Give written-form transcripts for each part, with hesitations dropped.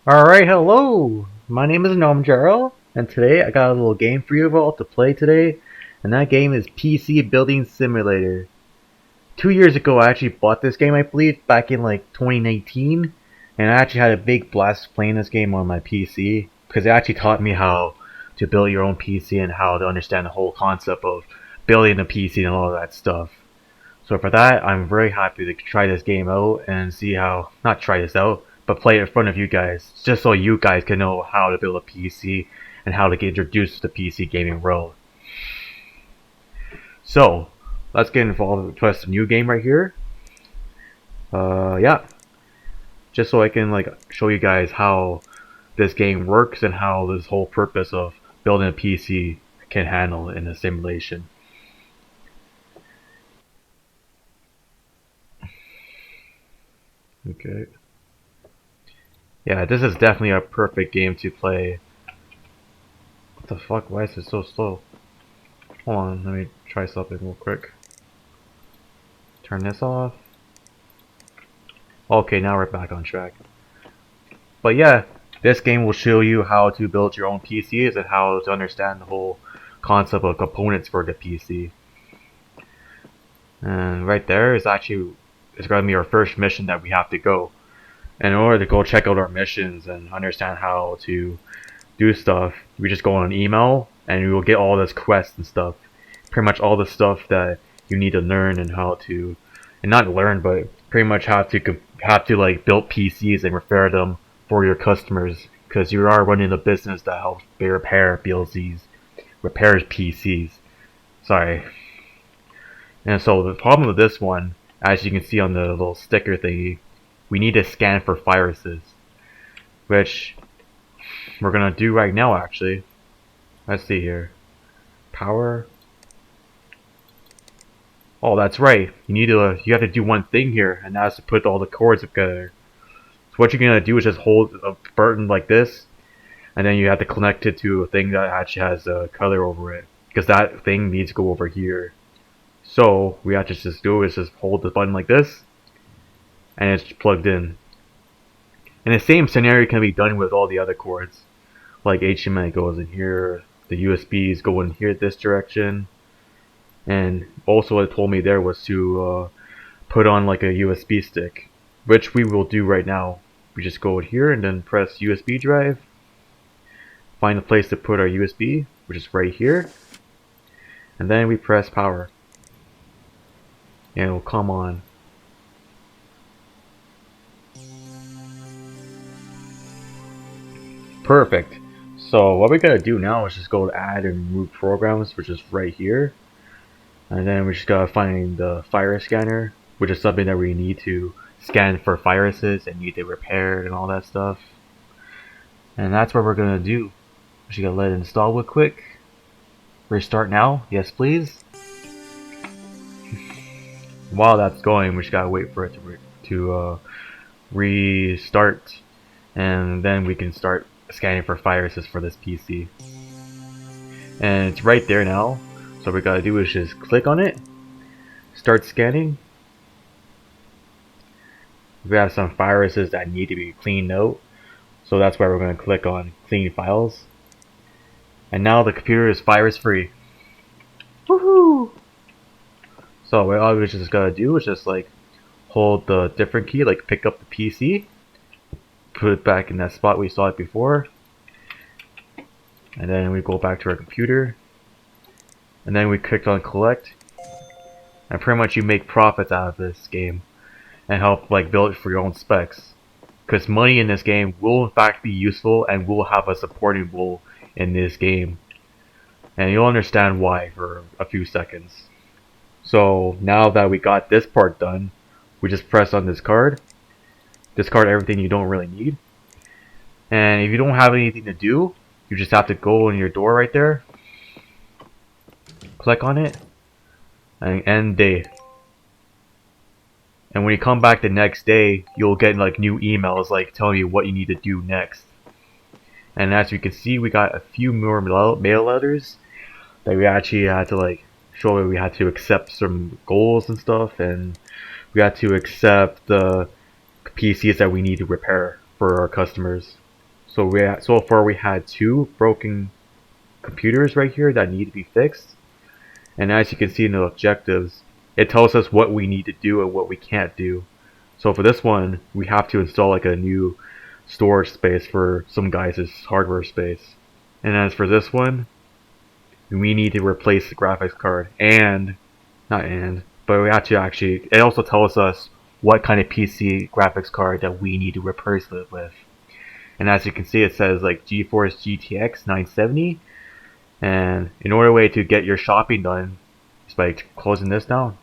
Alright, hello! My name is Numb Jarl, and today I got a little game for you all to play today, and that game is PC Building Simulator. 2 years ago I actually bought this game, I believe, back in like 2019, and I actually had a big blast playing this game on my PC, because it actually taught me how to build your own PC and how to understand the whole concept of building a PC and all that stuff. So for that, I'm very happy to try this game out and see how, not try this out, but play it in front of you guys, just so you guys can know how to build a PC and how to get introduced to the PC gaming world. So, let's get involved with a new game right here. Yeah, just so I can like show you guys how this game works and how this whole purpose of building a PC can handle in a simulation. Okay. Yeah, this is definitely a perfect game to play. What the fuck? Why is it so slow? Hold on, let me try something real quick. Turn this off. Okay, now we're back on track. But yeah, this game will show you how to build your own PCs and how to understand the whole concept of components for the PC. And right there is actually, it's going to be our first mission that we have to go. And in order to go check out our missions and understand how to do stuff, we just go on an email and we will get all this quests and stuff. Pretty much all the stuff that you need to learn and how to, and not learn, but pretty much have to like build PCs and repair them for your customers, because you are running a business that helps repair PLCs, repairs PCs. Sorry. And so the problem with this one, as you can see on the little sticker thingy, we need to scan for viruses, which we're gonna do right now actually. Let's see here. Power. Oh, that's right. You have to do one thing here, and that's to put all the cords together. So what you're gonna do is just hold a button like this, and then you have to connect it to a thing that actually has a color over it, because that thing needs to go over here. So we have to just do is just hold the button like this, and it's plugged in. And the same scenario can be done with all the other cords. Like HDMI goes in here, the USBs go in here this direction, and also what it told me there was to put on like a USB stick, which we will do right now. We just go here and then press USB drive, find a place to put our USB, which is right here, and then we press power, and it will come on. Perfect. So what we gotta do now is just go to add and remove programs, which is right here. And then we just gotta find the virus scanner, which is something that we need to scan for viruses and need to repair and all that stuff. And that's what we're gonna do. We just gotta let it install real quick. Restart now, yes please. While that's going, we just gotta wait for it to restart, and then we can start scanning for viruses for this PC. And it's right there now. So what we gotta do is just click on it, start scanning. We have some viruses that need to be cleaned out, so that's why we're going to click on clean files. And now the computer is virus free. Woohoo! So what all we just gotta do is just like hold the different key, like pick up the PC, put it back in that spot we saw it before, and then we go back to our computer, and then we click on collect, and pretty much you make profits out of this game and help like build it for your own specs, because money in this game will in fact be useful and will have a supporting role in this game, and you'll understand why for a few seconds. So now that we got this part done, we just press on discard everything you don't really need, and if you don't have anything to do, you just have to go in your door right there, click on it, and end day. And when you come back the next day, you'll get like new emails like telling you what you need to do next. And as you can see, we got a few more mail letters that we actually had to like show that we had to accept some goals and stuff, and we had to accept the PCs that we need to repair for our customers. So far we had 2 broken computers right here that need to be fixed. And as you can see in the objectives, it tells us what we need to do and what we can't do. So for this one, we have to install like a new storage space for some guys' hardware space. And as for this one, we need to replace the graphics card but we have to actually, it also tells us what kind of PC graphics card that we need to replace it with. And as you can see, it says like GeForce GTX 970. And in order way to get your shopping done is by closing this down,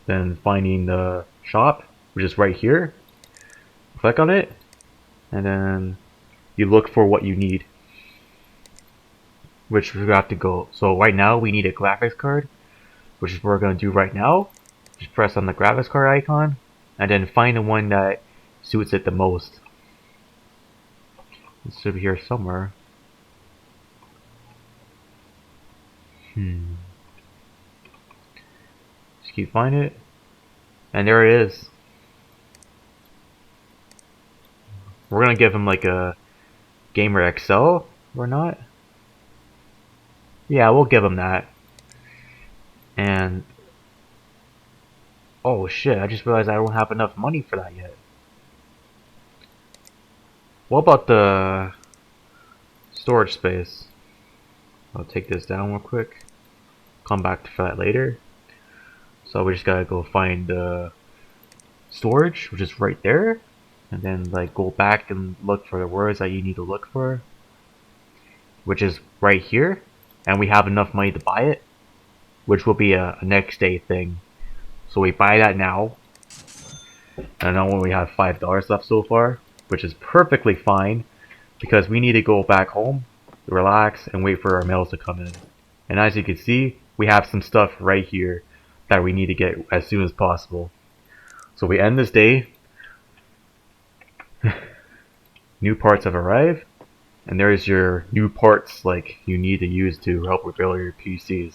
then finding the shop, which is right here. Click on it, and then you look for what you need, which we have to go. So right now we need a graphics card, which is what we're going to do right now. Just press on the graphics card icon, and then find the one that suits it the most. It should be here somewhere. Just keep finding it, and there it is. We're gonna give him like a Gamer XL or not? Yeah, we'll give him that. And oh shit, I just realized I don't have enough money for that yet. What about the storage space? I'll take this down real quick. Come back to that later. So we just gotta go find the storage, which is right there. And then like go back and look for the words that you need to look for, which is right here. And we have enough money to buy it, which will be a next day thing. So we buy that now. And now when we have $5 left so far, which is perfectly fine, because we need to go back home, relax, and wait for our mails to come in. And as you can see, we have some stuff right here that we need to get as soon as possible. So we end this day. New parts have arrived, and there's your new parts like you need to use to help repair your PCs.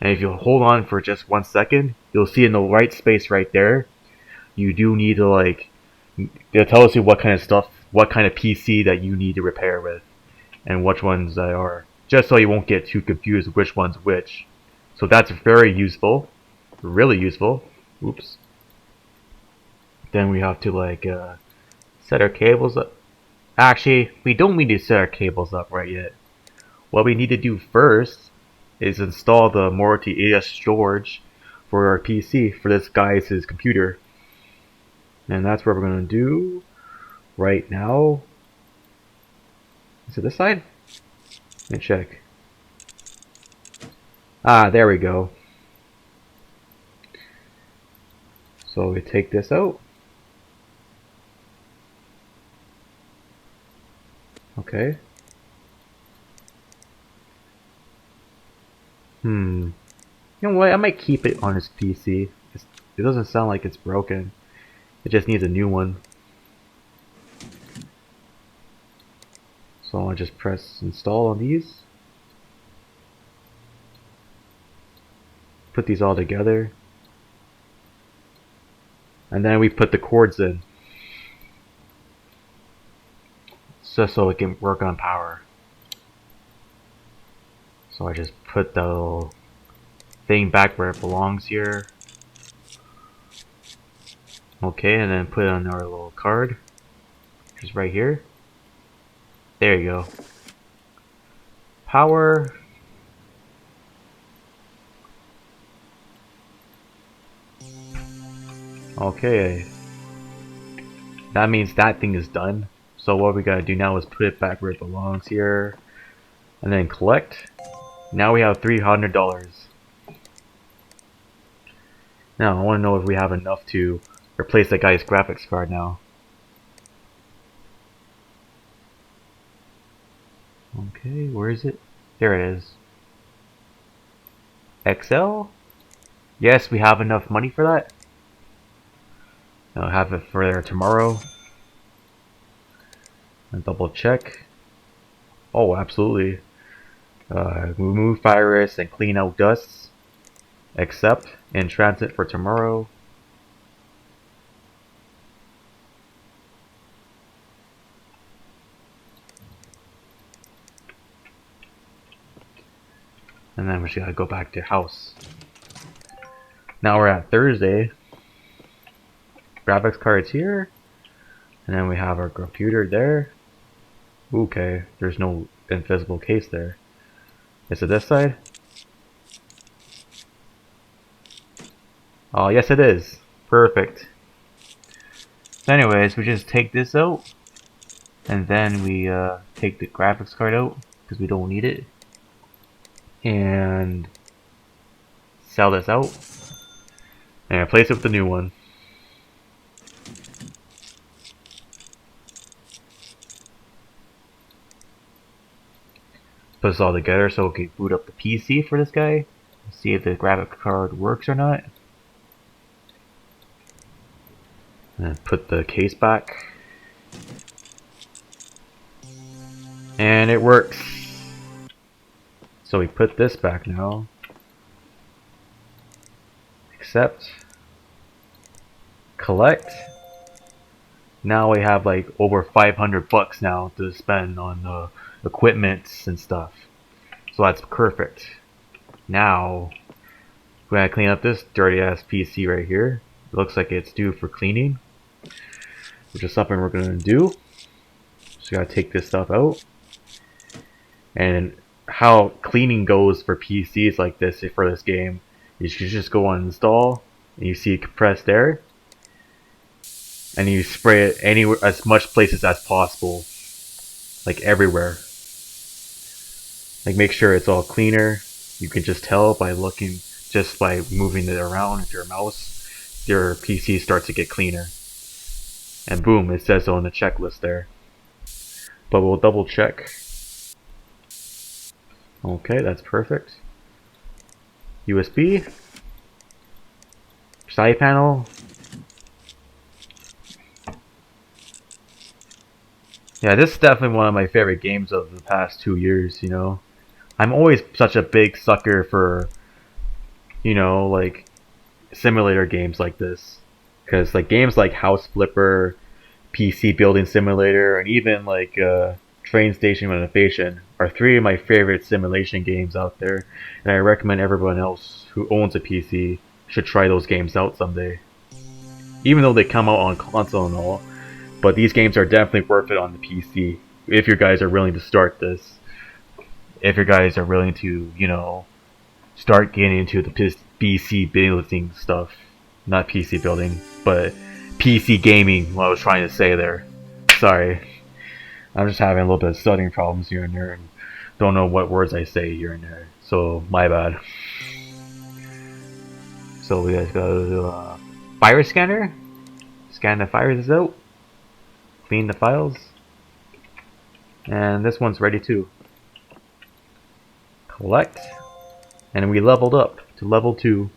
And if you hold on for just 1 second, you'll see in the right space right there, you do need to like, it tells you what kind of stuff, what kind of PC that you need to repair with, and which ones that are, just so you won't get too confused which one's which. So that's very useful, really useful. Oops. Then we have to like set our cables up. Actually, we don't need to set our cables up right yet. What we need to do first is install the Morty AS storage for our PC for this guy's computer. And that's what we're going to do right now. Is it this side? Let me check. Ah, there we go. So we take this out. Okay. You know what? I might keep it on his PC. It doesn't sound like it's broken. It just needs a new one. So I'll just press install on these. Put these all together. And then we put the cords in. Just so it can work on power. So I just put the little thing back where it belongs here. Okay, and then put it on our little card, which is right here. There you go. Power. Okay. That means that thing is done. So what we gotta do now is put it back where it belongs here. And then collect. Now we have $300. Now I want to know if we have enough to replace that guy's graphics card now. Okay, where is it? There it is. XL? Yes, we have enough money for that. I'll have it for there tomorrow. And double check. Oh, absolutely. Remove virus and clean out dusts. Accept in transit for tomorrow. And then we just gotta go back to house. Now we're at Thursday. Graphics cards here. And then we have our computer there. Okay, there's no invisible case there. Is it this side? Oh, yes it is. Perfect. So anyways, we just take this out. And then we take the graphics card out because we don't need it. And sell this out. And replace it with the new one. Put this all together so we can boot up the PC for this guy. See if the graphics card works or not. And put the case back. And it works. So we put this back now. Accept. Collect. Now we have like over 500 bucks now to spend on the equipment and stuff. So that's perfect. Now we're gonna clean up this dirty ass PC right here. It looks like it's due for cleaning, which is something we're gonna do. Just gotta take this stuff out. And how cleaning goes for PCs like this for this game, you should just go on install and you see compressed air. And you spray it anywhere, as much places as possible, like everywhere. Like make sure it's all cleaner. You can just tell by looking, just by moving it around with your mouse, your PC starts to get cleaner. And boom, it says on the checklist there. But we'll double check. Okay, that's perfect. USB, side panel. Yeah, this is definitely one of my favorite games of the past 2 years, you know. I'm always such a big sucker for, you know, like, simulator games like this. Because, like, games like House Flipper, PC Building Simulator, and even, like, Train Station Renovation are 3 of my favorite simulation games out there. And I recommend everyone else who owns a PC should try those games out someday. Even though they come out on console and all. But these games are definitely worth it on the PC if you guys are willing to start this. If you guys are willing to, you know, start getting into the PC building stuff. Not PC building, but PC gaming, what I was trying to say there. Sorry. I'm just having a little bit of stuttering problems here and there and don't know what words I say here and there. So, my bad. So we guys gotta do a virus scanner. Scan the viruses out. Clean the files, and this one's ready too. Collect, and we leveled up to level 2,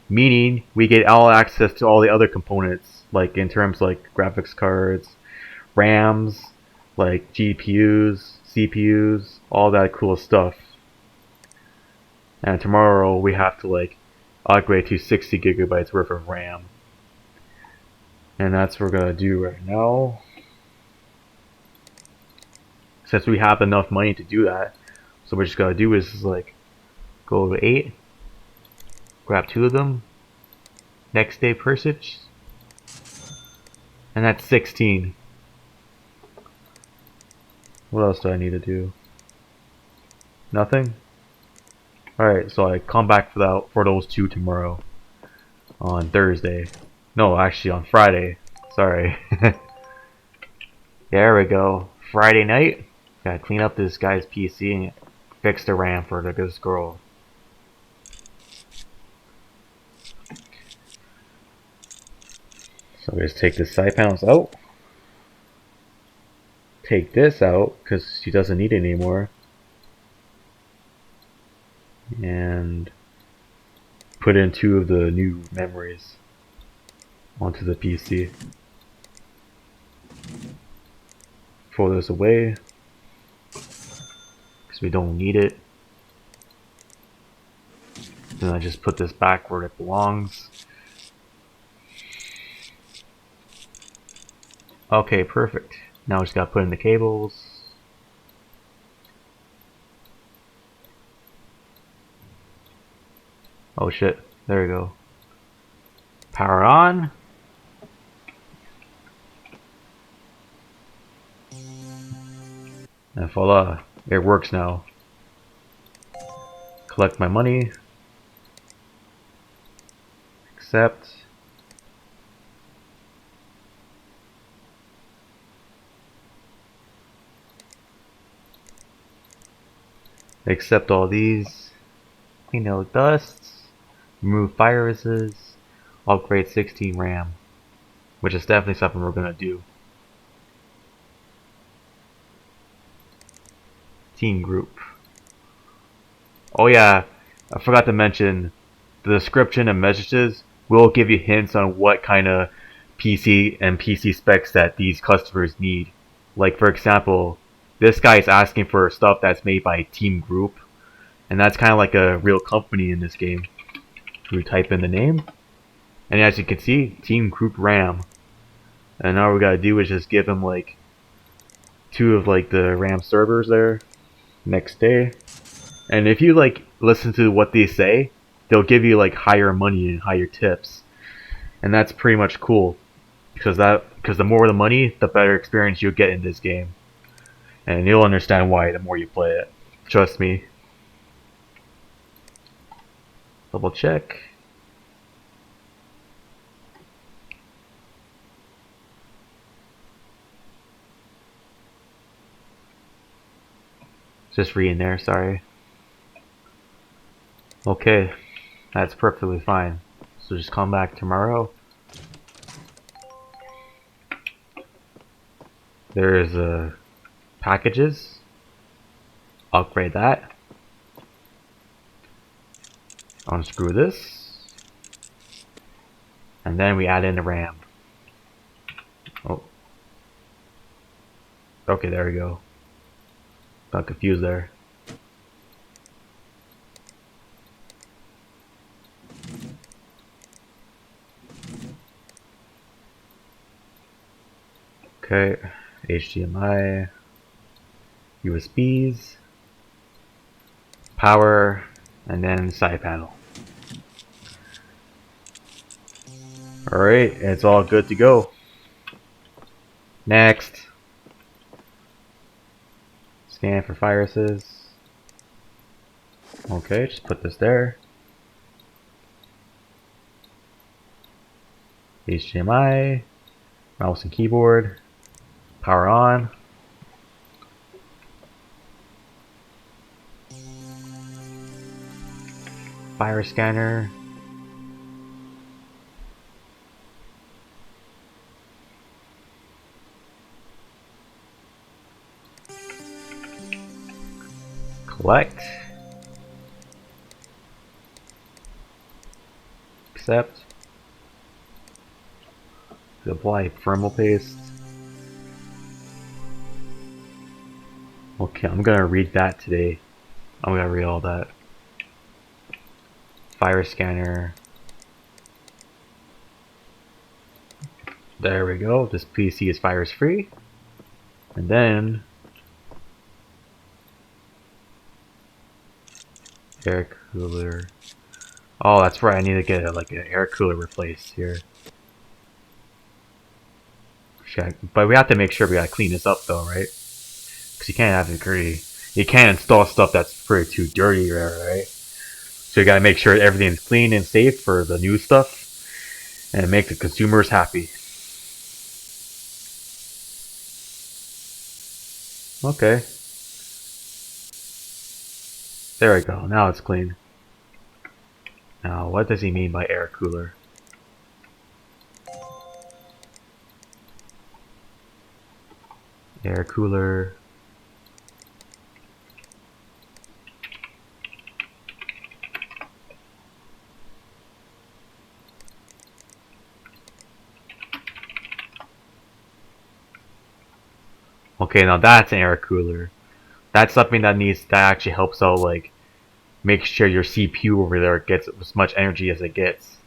meaning we get all access to all the other components, like in terms like graphics cards, RAMs, like GPUs, CPUs, all that cool stuff. And tomorrow we have to like upgrade to 60 gigabytes worth of RAM, and that's what we're gonna do right now. Since we have enough money to do that, so what we just gotta do is like go over 8, grab 2 of them, next day purchase, and that's 16. What else do I need to do? Nothing? Alright, so I come back for those 2 tomorrow. On Thursday. No, actually on Friday. Sorry. There we go. Friday night. Gotta clean up this guy's PC and fix the RAM for this girl. So we just take the side panels out. Take this out because she doesn't need it anymore. And put in 2 of the new memories onto the PC. Throw this away because we don't need it. Then I just put this back where it belongs. Okay, perfect. Now I just gotta put in the cables. Oh shit, there we go. Power on. And voila, it works now. Collect my money. Accept. Accept all these. Clean out dusts. Remove viruses. Upgrade 16 RAM. Which is definitely something we're gonna do. Team group. Oh yeah, I forgot to mention the description and messages will give you hints on what kind of PC and PC specs that these customers need. Like for example, this guy is asking for stuff that's made by Team Group, and that's kind of like a real company in this game. We type in the name, and as you can see, Team Group RAM. And all we gotta do is just give him like 2 of like the RAM servers there. Next day. And if you like listen to what they say, they'll give you like higher money and higher tips. And that's pretty much cool. Because the more the money, the better experience you'll get in this game. And you'll understand why the more you play it. Trust me. Double check. Just reading there, sorry. Okay, that's perfectly fine. So just come back tomorrow. There's packages. Upgrade that. Unscrew this. And then we add in the RAM. Oh. Okay, there we go. Got confused there. Okay, HDMI, USBs, power, and then side panel. Alright, it's all good to go. Next. Scan for viruses. Okay, just put this there. HDMI, mouse and keyboard, power on. Virus scanner. Collect. Accept. Apply thermal paste. Okay, I'm gonna read that today. I'm gonna read all that. Virus scanner. There we go. This PC is virus free. And then air cooler. Oh, that's right. I need to get like an air cooler replaced here. But we have to make sure we gotta clean this up though, right? Because you can't have it dirty. You can't install stuff that's pretty too dirty, right? So you gotta make sure everything's clean and safe for the new stuff, and make the consumers happy. Okay. There we go. Now it's clean. Now, what does he mean by air cooler? Air cooler. Okay, now that's an air cooler. That's something that actually helps out, like, make sure your CPU over there gets as much energy as it gets.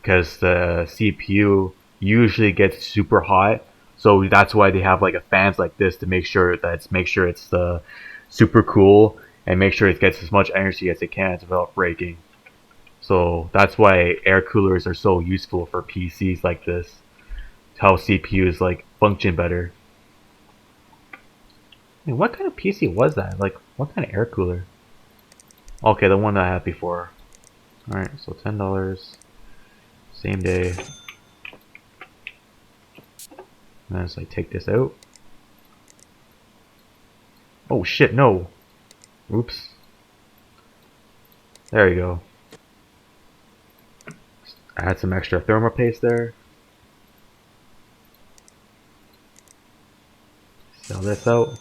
Because the CPU usually gets super hot, so that's why they have like a fans like this to make sure it's super cool and make sure it gets as much energy as it can without breaking. So that's why air coolers are so useful for PCs like this. To help CPUs like function better. I mean, what kind of PC was that? Like, what kind of air cooler? Okay, the one that I had before. Alright, so $10. Same day. And then so I take this out. Oh shit, no! Oops. There you go. Add some extra thermal paste there. Sell this out.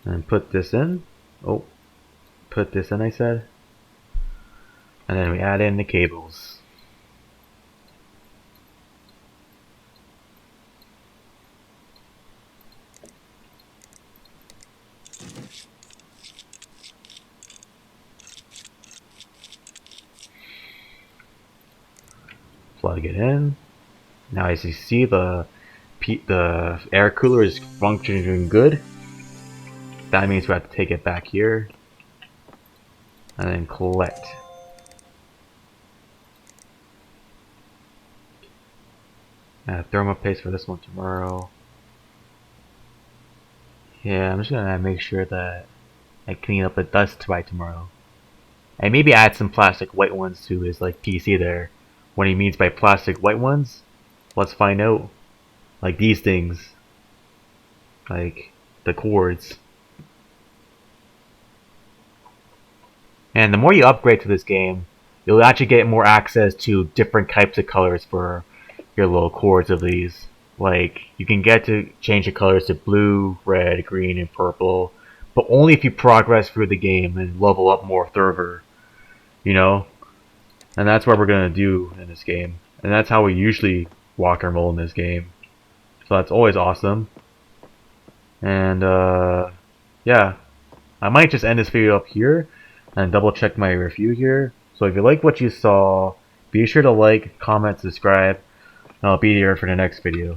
And put this in. Oh, put this in, I said. And then we add in the cables. Plug it in. Now as you see, the air cooler is functioning good. That means we have to take it back here and then collect. Thermal paste for this one tomorrow. Yeah, I'm just gonna make sure that I clean up the dust by tomorrow. And maybe add some plastic white ones to his like PC there. What he means by plastic white ones, let's find out. Like these things. Like the cords. And the more you upgrade to this game, you'll actually get more access to different types of colors for your little cords of these. Like, you can get to change the colors to blue, red, green, and purple, but only if you progress through the game and level up more further, you know? And that's what we're gonna do in this game. And that's how we usually walk and roll in this game. So that's always awesome. And, yeah. I might just end this video up here and double check my review here. So if you like what you saw, be sure to like, comment, subscribe, and I'll be here for the next video.